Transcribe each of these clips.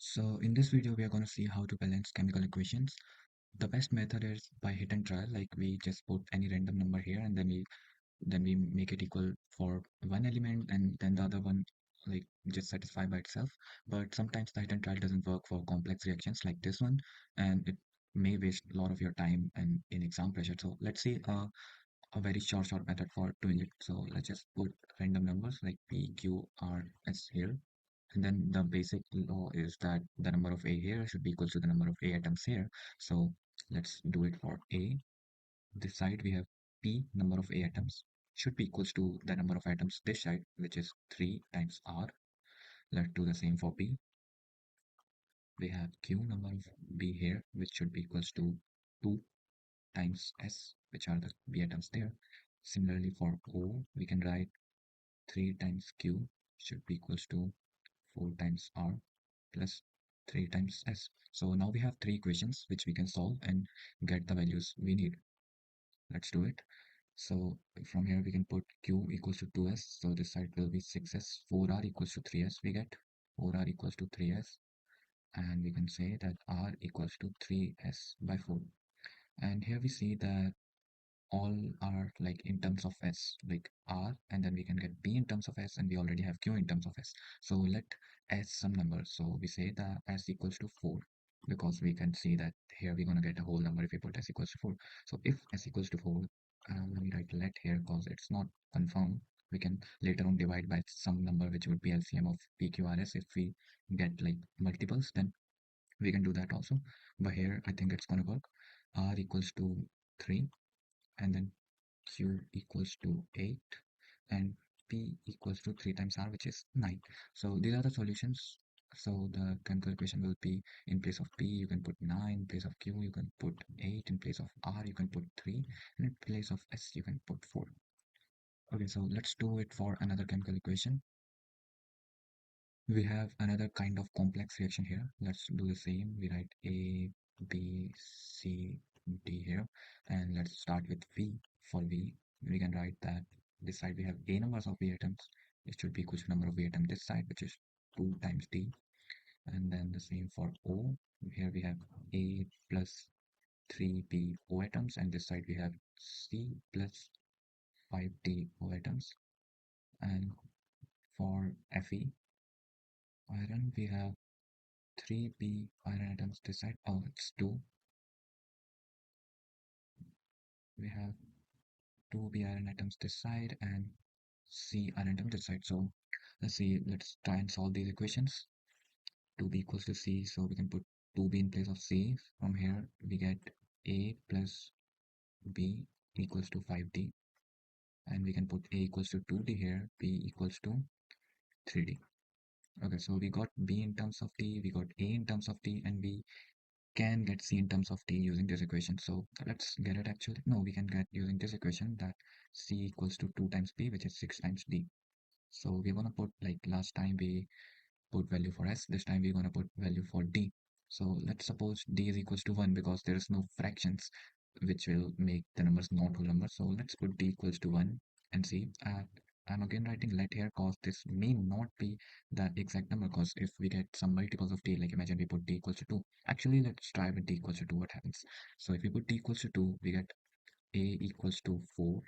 So in this video, we are going to see how to balance chemical equations. The best method is by hit and try, like we just put any random number here and then we make it equal for one element and then the other one like just satisfy by itself. But sometimes the hit and try doesn't work for complex reactions like this one, and it may waste a lot of your time and in exam pressure. So let's see a very short method for doing it. So let's just put random numbers like P, Q, R, S here. And then the basic law is that the number of A here should be equal to the number of A atoms here. So let's do it for A. This side we have P, number of A atoms, should be equals to the number of atoms this side, which is 3 times R. Let's do the same for B. We have Q, number of B here, which should be equals to 2 times S, which are the B atoms there. Similarly for O, we can write 3 times Q should be equals to 4 times R plus 3 times S. So now we have three equations which we can solve and get the values we need. Let's do it. So from here we can put Q equals to 2S. So this side will be 6S. 4R equals to 3S we get. 4R equals to 3S. And we can say that R equals to 3S by 4. And here we see that all are like in terms of S, like R, and then we can get B in terms of S, and we already have Q in terms of S. So let S some number. So we say that S equals to 4 because we can see that here we're going to get a whole number if we put S equals to 4. So if S equals to 4, let me write let here because it's not confirmed. We can later on divide by some number which would be LCM of PQRS. If we get like multiples, then we can do that also. But here I think it's going to work. R equals to 3 and then Q equals to 8 and P equals to 3 times R, which is 9. So these are the solutions. So the chemical equation will be in place of P you can put 9, in place of Q you can put 8, in place of R you can put 3, and in place of S you can put 4. Okay, so let's do it for another chemical equation. We have another kind of complex reaction here. Let's do the same. We write A, B, C, D here, and let's start with V. For V, we can write that this side we have A numbers of V atoms. It should be equal to number of V atoms this side, which is 2 times D. And then the same for O. Here we have A plus 3B O atoms, and this side we have C plus 5D O atoms. And for Fe, iron, we have 3B iron atoms this side. Oh, it's 2. We have 2B iron atoms this side and C iron atom this side. So let's see, let's try and solve these equations. 2B equals to C, so we can put 2B in place of C. From here we get A plus B equals to 5D, and we can put A equals to 2D here, B equals to 3D. Okay, so we got B in terms of D, we got A in terms of D, and we can get C in terms of D using this equation. So let's get it actually. No, we can get using this equation that C equals to 2 times B, which is 6 times D. So we're gonna put, like last time we put value for S, this time we're gonna put value for D. So let's suppose D is equals to 1 because there is no fractions which will make the numbers not whole numbers. So let's put D equals to 1 and see. I'm again writing let here because this may not be the exact number, because if we get some multiples of D, like imagine we put D equals to 2. Actually, let's try with D equals to 2 what happens. So if we put D equals to 2, we get A equals to 4,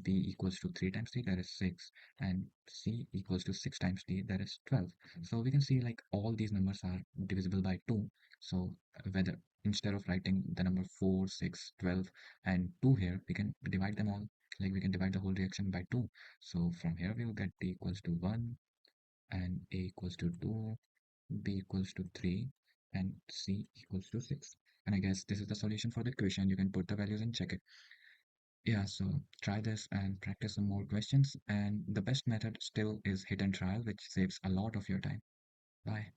B equals to 3 times D, that is 6, and C equals to 6 times D, that is 12. So we can see like all these numbers are divisible by 2. So whether instead of writing the number 4, 6, 12, and 2 here, we can divide them all. Like we can divide the whole reaction by 2. So from here we will get D equals to 1, and A equals to 2, B equals to 3, and C equals to 6. And I guess this is the solution for the equation. You can put the values and check it. Yeah, so try this and practice some more questions. And the best method still is hit and trial, which saves a lot of your time. Bye.